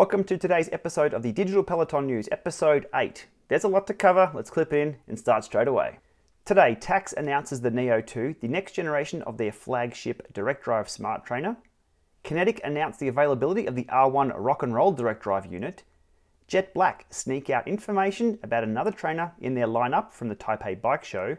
Welcome to today's episode of the Digital Peloton News, episode 8. There's a lot to cover, let's clip in and start straight away. Today, Tacx announces the NEO 2, the next generation of their flagship direct drive smart trainer. Kinetic announced the availability of the R1 rock and roll direct drive unit. JetBlack sneak out information about another trainer in their lineup from the Taipei bike show.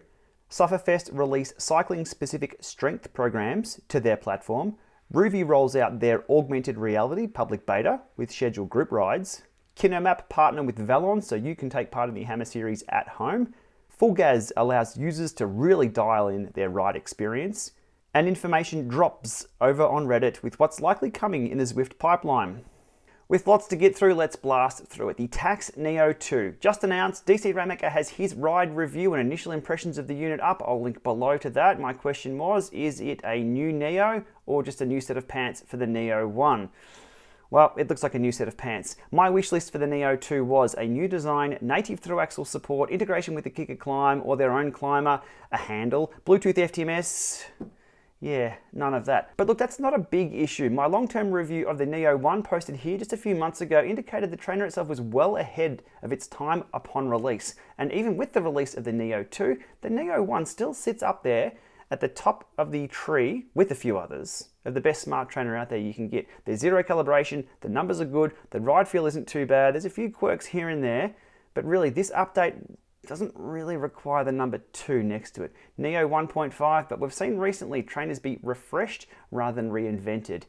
Sufferfest release cycling-specific strength programs to their platform. Rouvy rolls out their Augmented Reality Public Beta with scheduled group rides. Kinomap partner with Velon so you can take part in the Hammer series at home. FulGaz allows users to really dial in their ride experience. And information drops over on Reddit with what's likely coming in the Zwift pipeline. With lots to get through, let's blast through it. The Tacx NEO 2, just announced. DC Ramecker has his ride review and initial impressions of the unit up. I'll link below to that. My question was, is it a new NEO or just a new set of pants for the NEO 1? Well, it looks like a new set of pants. My wish list for the NEO 2 was a new design, native through-axle support, integration with the Kicker Climb or their own climber, a handle, Bluetooth FTMS. Yeah, none of that. But look, that's not a big issue. My long-term review of the NEO 1 posted here just a few months ago indicated the trainer itself was well ahead of its time upon release. And even with the release of the NEO 2, the NEO 1 still sits up there at the top of the tree with a few others of the best smart trainer out there you can get. There's zero calibration, the numbers are good, the ride feel isn't too bad, there's a few quirks here and there, but really this update doesn't really require the number 2 next to it. NEO 1.5, but we've seen recently trainers be refreshed rather than reinvented.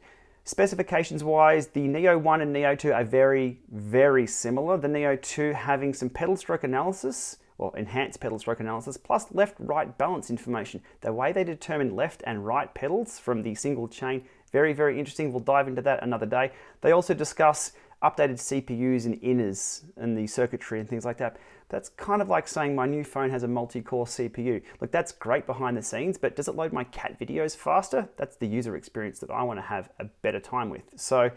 Specifications wise, the NEO 1 and NEO 2 are very, very similar. The NEO 2 having some pedal stroke analysis, or enhanced pedal stroke analysis, plus left-right balance information. The way they determine left and right pedals from the single chain, very, very interesting. We'll dive into that another day. They also discuss updated CPUs and inners and the circuitry and things like that. That's kind of like saying my new phone has a multi-core CPU. Look, that's great behind the scenes, but does it load my cat videos faster? That's the user experience that I want to have a better time with. So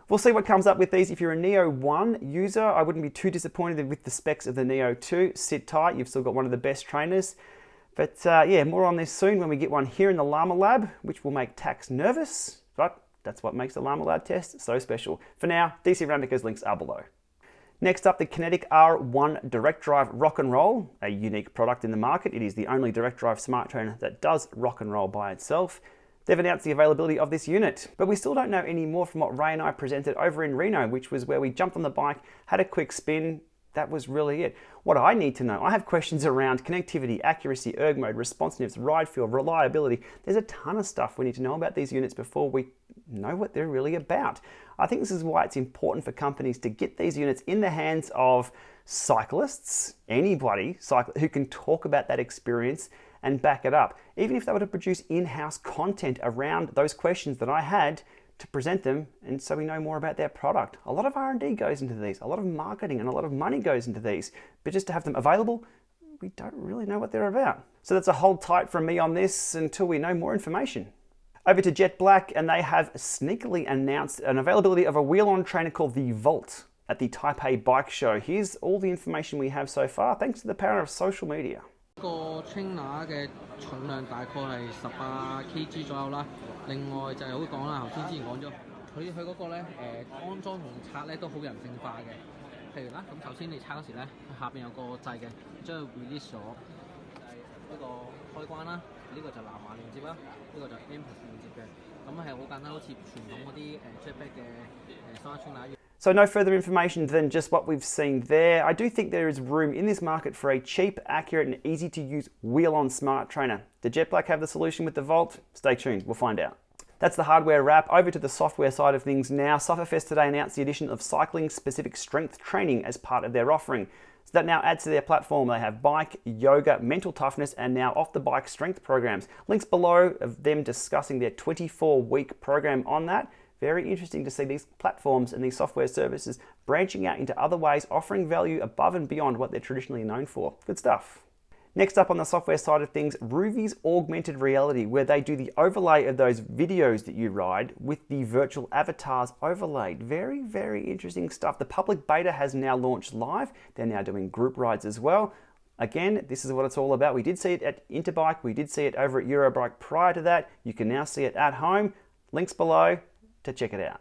we'll see what comes up with these. If you're a NEO 1 user, I wouldn't be too disappointed with the specs of the NEO 2. Sit tight, you've still got one of the best trainers. But yeah, more on this soon when we get one here in the Llama Lab, which will make Tacx nervous, but that's what makes the Llama Lab test so special. For now, DC Ramecker's links are below. Next up, the Kinetic R1 Direct Drive Rock and Roll, a unique product in the market. It is the only direct drive smart trainer that does rock and roll by itself. They've announced the availability of this unit, but we still don't know any more from what Ray and I presented over in Reno, which was where we jumped on the bike, had a quick spin. That was really it. What I need to know, I have questions around connectivity, accuracy, erg mode, responsiveness, ride feel, reliability. There's a ton of stuff we need to know about these units before we know what they're really about. I think this is why it's important for companies to get these units in the hands of cyclists, anybody who can talk about that experience and back it up. Even if they were to produce in-house content around those questions that I had to present them, and so we know more about their product. A lot of R&D goes into these, a lot of marketing and a lot of money goes into these, but just to have them available, we don't really know what they're about. So that's a hold tight from me on this until we know more information. Over to JetBlack, and they have sneakily announced an availability of a wheel-on trainer called the Volt at the Taipei bike show. Here's all the information we have so far, thanks to the power of social media. 個 trainer 嘅重量大概係18kg 左右啦。另外就係好講啦，頭先之前講咗，佢嗰個咧安裝同拆咧都好人性化嘅。譬如啦，咁首先你拆嗰時咧，佢下邊有個掣嘅，將佢 release 咗，係一個開關啦。呢個就藍牙連接啦，呢個就 Ep8 連接嘅。咁係好簡單，好似傳統嗰啲JetBlack 嘅smart trainer一樣。So no further information than just what we've seen there. I do think there is room in this market for a cheap, accurate and easy to use wheel-on smart trainer. Did JetBlack have the solution with the Volt? Stay tuned, we'll find out. That's the hardware wrap. Over to the software side of things now. Sufferfest today announced the addition of cycling-specific strength training as part of their offering. So that now adds to their platform. They have bike, yoga, mental toughness, and now off-the-bike strength programs. Links below of them discussing their 24-week program on that. Very interesting to see these platforms and these software services branching out into other ways, offering value above and beyond what they're traditionally known for. Good stuff. Next up on the software side of things, Rouvy's Augmented Reality, where they do the overlay of those videos that you ride with the virtual avatars overlaid. Very, very interesting stuff. The public beta has now launched live. They're now doing group rides as well. Again, this is what it's all about. We did see it at Interbike. We did see it over at Eurobike prior to that. You can now see it at home. Links below to check it out.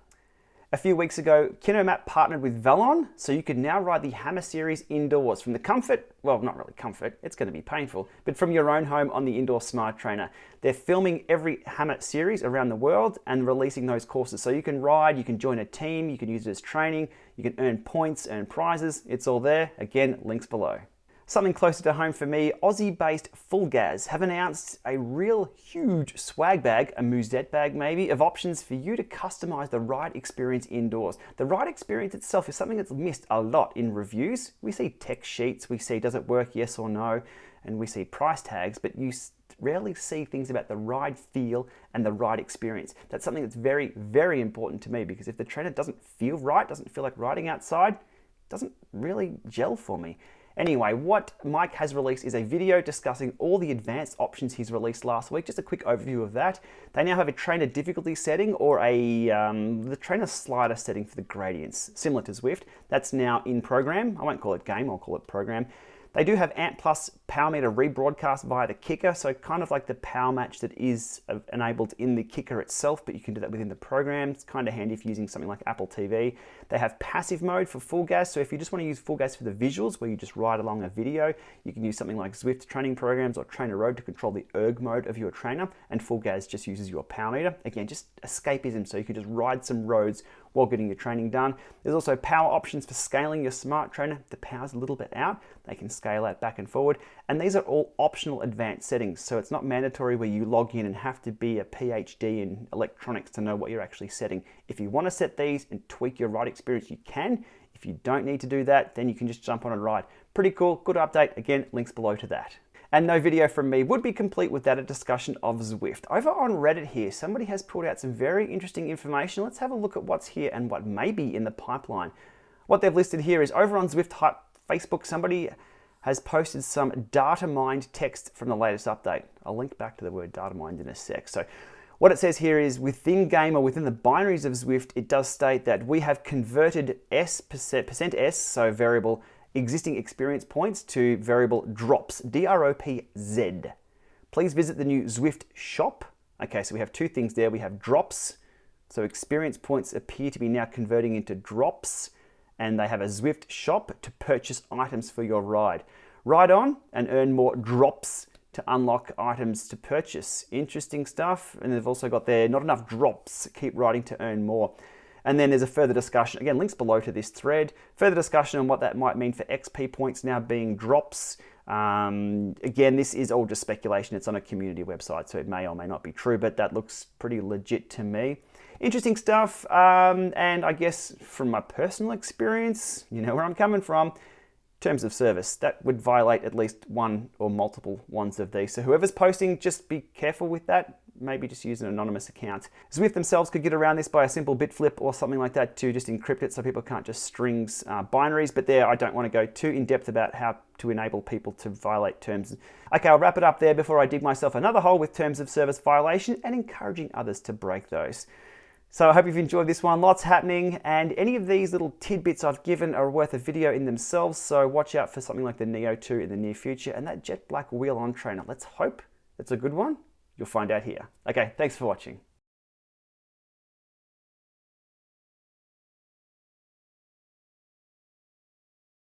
A few weeks ago, Kinomap partnered with Velon, so you can now ride the Hammer series indoors from the comfort, well, not really comfort, it's going to be painful, but from your own home on the indoor smart trainer. They're filming every Hammer series around the world and releasing those courses. So you can ride, you can join a team, you can use it as training, you can earn points, earn prizes. It's all there. Again, links below. Something closer to home for me, Aussie-based FulGaz have announced a real huge swag bag, a musette bag maybe, of options for you to customize the ride experience indoors. The ride experience itself is something that's missed a lot in reviews. We see tech sheets, we see does it work, yes or no, and we see price tags, but you rarely see things about the ride feel and the ride experience. That's something that's very, very important to me, because if the trainer doesn't feel right, doesn't feel like riding outside, it doesn't really gel for me. Anyway, what Mike has released is a video discussing all the advanced options he's released last week. Just a quick overview of that. They now have a trainer difficulty setting, or the trainer slider setting for the gradients, similar to Zwift. That's now in program. I won't call it game, I'll call it program. They do have AMP Plus power meter rebroadcast via the kicker, so kind of like the power match that is enabled in the kicker itself, but you can do that within the program. It's kind of handy if you're using something like Apple TV. They have passive mode for FulGaz, so if you just want to use FulGaz for the visuals, where you just ride along a video, you can use something like Zwift training programs or Trainer Road to control the erg mode of your trainer, and FulGaz just uses your power meter. Again, just escapism, so you can just ride some roads while getting your training done. There's also power options for scaling your smart trainer. If the power's a little bit out, they can scale that back and forward. And these are all optional advanced settings, so it's not mandatory where you log in and have to be a PhD in electronics to know what you're actually setting. If you want to set these and tweak your ride experience, you can. If you don't need to do that, then you can just jump on and ride. Pretty cool, good update. Again, links below to that. And no video from me would be complete without a discussion of Zwift. Over on Reddit here, somebody has pulled out some very interesting information. Let's have a look at what's here and what may be in the pipeline. What they've listed here is over on Zwift Hype Facebook, somebody has posted some data mined text from the latest update. I'll link back to the word data mined in a sec. So what it says here is within game, or within the binaries of Zwift, it does state that we have converted percent S, so variable existing experience points, to variable Dropz, D-R-O-P-Z. Please visit the new Zwift shop. Okay, so we have two things there. We have Dropz, so experience points appear to be now converting into Dropz, and they have a Zwift shop to purchase items for your ride. Ride on and earn more Dropz to unlock items to purchase. Interesting stuff. And they've also got there, not enough drops, keep riding to earn more. And then there's a further discussion, again, links below to this thread, further discussion on what that might mean for XP points now being Dropz. Again, this is all just speculation. It's on a community website, so it may or may not be true, but that looks pretty legit to me. Interesting stuff, and I guess from my personal experience, you know where I'm coming from, terms of service, that would violate at least one or multiple ones of these. So whoever's posting, just be careful with that. Maybe just use an anonymous account. Zwift themselves could get around this by a simple bit flip or something like that to just encrypt it so people can't just strings binaries. But there, I don't want to go too in depth about how to enable people to violate terms. Okay, I'll wrap it up there before I dig myself another hole with terms of service violation and encouraging others to break those. So I hope you've enjoyed this one. Lots happening, and any of these little tidbits I've given are worth a video in themselves, so watch out for something like the Neo 2 in the near future, and that JetBlack wheel-on trainer. Let's hope it's a good one. You'll find out here. Okay, thanks for watching.